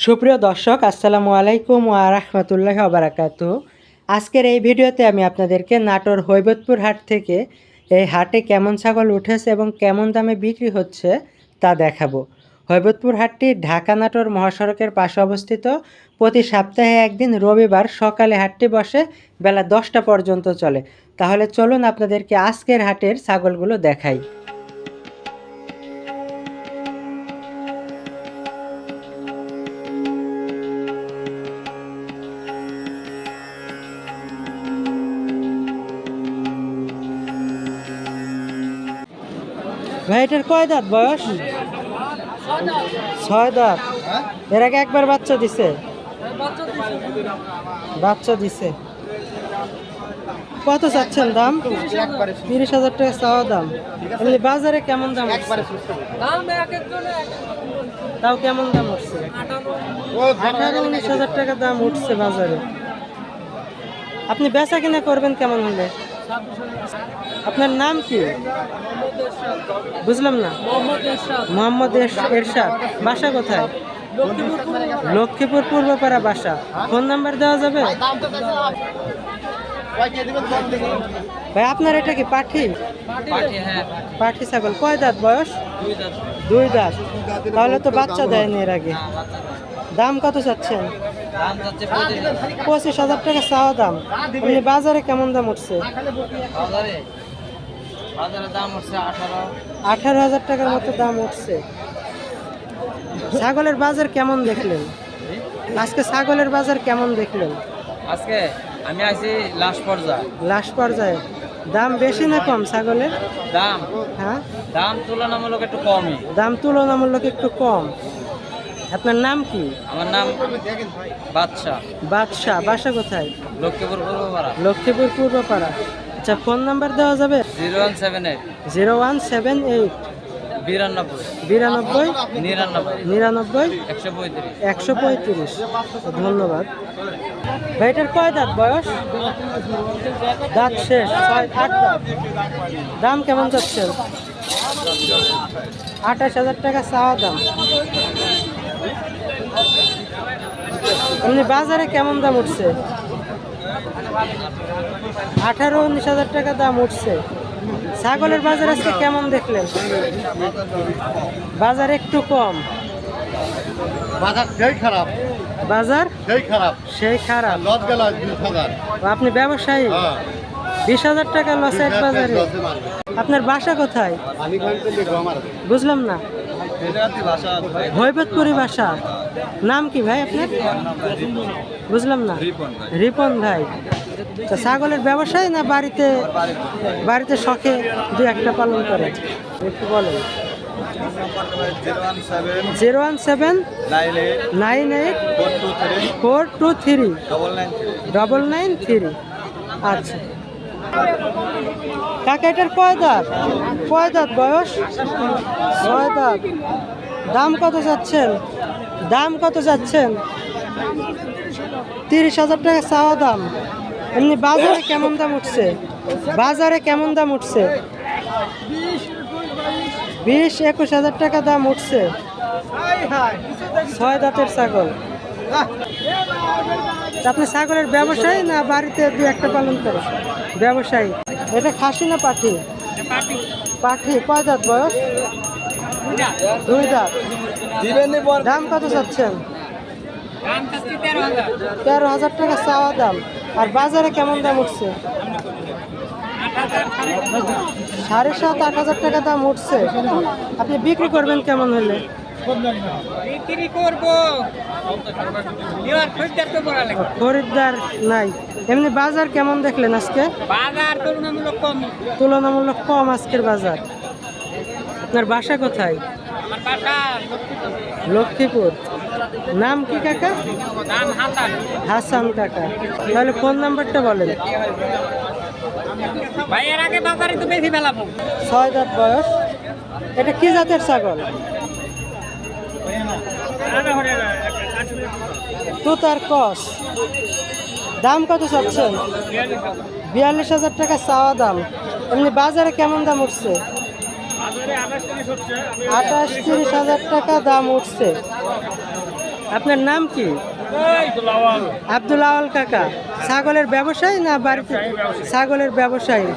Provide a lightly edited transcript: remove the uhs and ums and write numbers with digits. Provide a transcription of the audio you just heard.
সুপ্রিয় দর্শক, আসসালামু আলাইকুম ওয়া রাহমাতুল্লাহি ওয়া বারাকাতুহু। আজকের এই ভিডিওতে আমি আপনাদেরকে নাটোর হৈবতপুর হাট থেকে এই হাটে কেমন ছাগল উঠেছে এবং কেমন দামে বিক্রি হচ্ছে তা দেখাবো। হৈবতপুর হাটটি ঢাকা নাটোর মহাসড়কের পাশে অবস্থিত। প্রতি সপ্তাহে একদিন রবিবার সকালে হাটটি বসে, বেলা 10টা পর্যন্ত চলে। তাহলে চলুন আপনাদেরকে আজকের হাটের ছাগলগুলো দেখাই। ভাই, এটার কয় দাঁত বয়স? 6 দাঁত। এর আগে একবার বাচ্চা দিছে? বাচ্চা দিছে। কত চাচ্ছেন দাম? 30,000 টাকা চাওয়া দাম। এমনি বাজারে কেমন দাম উঠছে? তাও কেমন দাম উঠছে? 18-19,000 টাকা দাম উঠছে বাজারে। আপনি বেচা কিনা করবেন কেমন হলে? আপনার নাম কি? বুঝলাম না। মোহাম্মদ এরশাদ। বাসা কোথায়? লক্ষ্মীপুর পূর্বপাড়া বাসা। ফোন নাম্বার দেওয়া যাবে? ভাই, আপনার এটা কি পাঠি? পাঠি ছাগল। কয় দাঁত বয়স? 2 দাঁত। তাহলে তো বাচ্চা দেয়নি এর আগে। দাম কত চাচ্ছেন? 25,000 টাকা চাওয়া দাম। এমনি বাজারে কেমন দাম উঠছে? 18,000 টাকার মতো দাম উঠছে। ছাগলের বাজার কেমন দেখলেন আজকে? ছাগলের বাজার কেমন দেখলেন আজকে? আমি আছি লাস্ট পর্যায়ে। দাম বেশি না কম ছাগলের? দাম হ্যাঁ, দাম তুলনামূলক একটু কমই। দাম তুলনামূলক একটু কম। আপনার নাম কি? আমার নাম বাদশা। বাদশা। বাসা কোথায়? লক্ষ্মীপুর পূর্বপাড়া। লক্ষ্মীপুর পূর্বপাড়া। আচ্ছা, ফোন নাম্বার দেওয়া যাবে? 0178 0178 92 92 99 135। 135। ধন্যবাদ। ভাইটার কয় দাঁত বয়স? দাঁত শেষ। 8 দাঁত। দাম কেমন যাচ্ছে? 28,000 টাকা চাওয়া দাম। এমনি বাজারে কেমন দাম উঠছে? 18-19,000 টাকা দাম উঠছে। ছাগলের বাজার আজকে কেমন দেখলেন? বাজার একটু কম। বাজার সেই খারাপ। বাজার সেই খারাপ। লস গেল 20,000। আপনি ব্যবসায়ী? 20,000 টাকা লস এক বাজারে। আপনার বাসা কোথায়? বুঝলাম না। হৈবতপুরি বাসা। নাম কি ভাই আপনার? বুঝলাম না। রিপন ভাই। তো ছাগলের ব্যবসায় না বাড়িতে শখে দু একটা পালন করে? একটু বলেন। 017 98 423 993। আচ্ছা কাকা, এটার কয় দাঁত বয়স? 6 দাঁত। দাম কত যাচ্ছেন? 30,000 টাকা চাওয়া দাম। এমনি বাজারে কেমন দাম উঠছে? 20-21,000 টাকা দাম উঠছে। 6 দাঁতের ছাগল। আপনি ছাগলের ব্যবসায়ী না বাড়িতে দু একটা পালন করে? ব্যবসায়ী। এটা খাসি না পাঠি? পাঠি। কয় দাঁত বয়স? 2 দাঁত। দাম কত চাচ্ছেন? 13,000 টাকা চাওয়া দাম। আর বাজারে কেমন দাম উঠছে? 7,500-8,000 টাকা দাম উঠছে। আপনি বিক্রি করবেন কেমন হলে? খরিদ্দার নাই। এমনি বাজার কেমন দেখলেন আজকে? তুলনামূলক কম আজকের বাজার। আপনার বাসা কোথায়? লক্ষ্মীপুর। নাম কি কাকা? হাসান কাকা। তাহলে ফোন নাম্বারটা বলেন। 6 দাঁত বয়স। এটা কি জাতের ছাগল? তুতার ক্রস। দাম কত চাচ্ছেন? 42,000 টাকা চাওয়া দাম। এমনি বাজারে কেমন দাম উঠছে? 28-30 হাজার টাকা দাম উঠছে। আপনার নাম কি? আব্দুল আওয়াল কাকা। ছাগলের ব্যবসায়ী না বাড়িতে? ছাগলের ব্যবসায়ী।